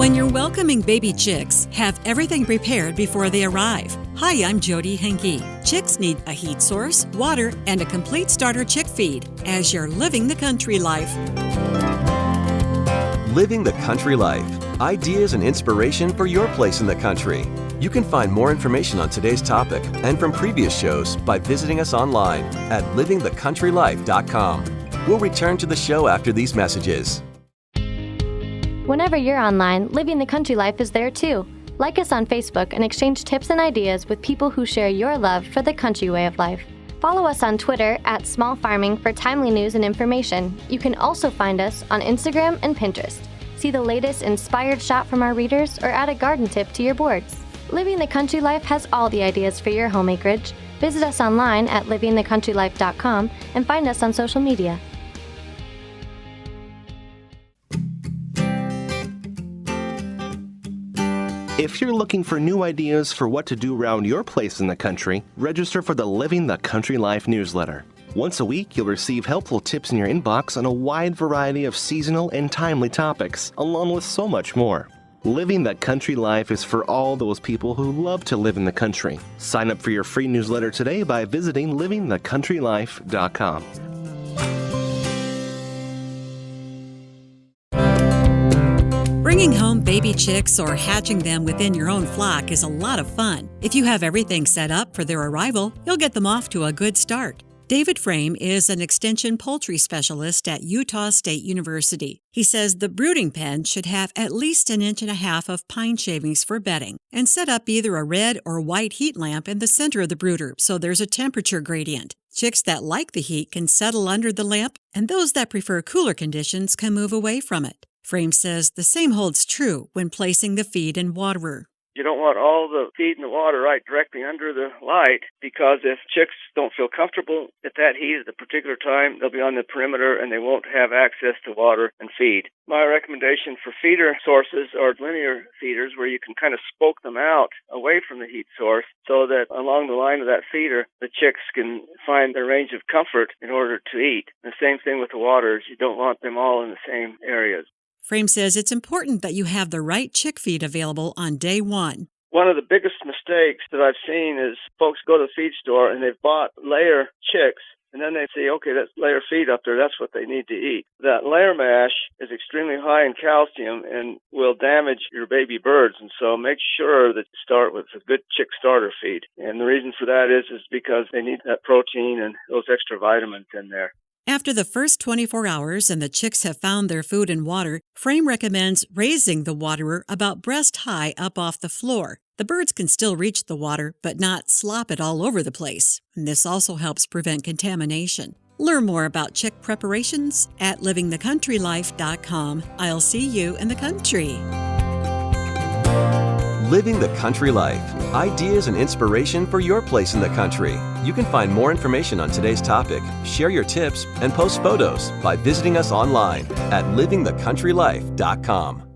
When you're welcoming baby chicks, have everything prepared before they arrive. Hi, I'm Jody Henke. Chicks need a heat source, water, and a complete starter chick feed as you're living the country life. Living the Country Life. Ideas and inspiration for your place in the country. You can find more information on today's topic and from previous shows by visiting us online at livingthecountrylife.com. We'll return to the show after these messages. Whenever you're online, Living the Country Life is there too. Like us on Facebook and exchange tips and ideas with people who share your love for the country way of life. Follow us on Twitter at Small Farming for timely news and information. You can also find us on Instagram and Pinterest. See the latest inspired shot from our readers or add a garden tip to your boards. Living the Country Life has all the ideas for your home acreage. Visit us online at livingthecountrylife.com and find us on social media. If you're looking for new ideas for what to do around your place in the country, register for the Living the Country Life newsletter. Once a week, you'll receive helpful tips in your inbox on a wide variety of seasonal and timely topics, along with so much more. Living the Country Life is for all those people who love to live in the country. Sign up for your free newsletter today by visiting livingthecountrylife.com. Bringing home baby chicks or hatching them within your own flock is a lot of fun. If you have everything set up for their arrival, you'll get them off to a good start. David Frame is an extension poultry specialist at Utah State University. He says the brooding pen should have at least 1.5 inches of pine shavings for bedding and set up either a red or white heat lamp in the center of the brooder so there's a temperature gradient. Chicks that like the heat can settle under the lamp, and those that prefer cooler conditions can move away from it. Frame says the same holds true when placing the feed and waterer. You don't want all the feed and the water right directly under the light, because if chicks don't feel comfortable at that heat at the particular time, they'll be on the perimeter and they won't have access to water and feed. My recommendation for feeder sources are linear feeders where you can kind of spoke them out away from the heat source so that along the line of that feeder, the chicks can find their range of comfort in order to eat. The same thing with the waters. You don't want them all in the same areas. Frame says it's important that you have the right chick feed available on day one. One of the biggest mistakes that I've seen is folks go to the feed store and they've bought layer chicks, and then they say, okay, that's layer feed up there, that's what they need to eat. That layer mash is extremely high in calcium and will damage your baby birds, and so make sure that you start with a good chick starter feed. And the reason for that is because they need that protein and those extra vitamins in there. After the first 24 hours and the chicks have found their food and water, Frame recommends raising the waterer about breast high up off the floor. The birds can still reach the water, but not slop it all over the place. And this also helps prevent contamination. Learn more about chick preparations at livingthecountrylife.com. I'll see you in the country. Living the Country Life. Ideas and inspiration for your place in the country. You can find more information on today's topic, share your tips, and post photos by visiting us online at livingthecountrylife.com.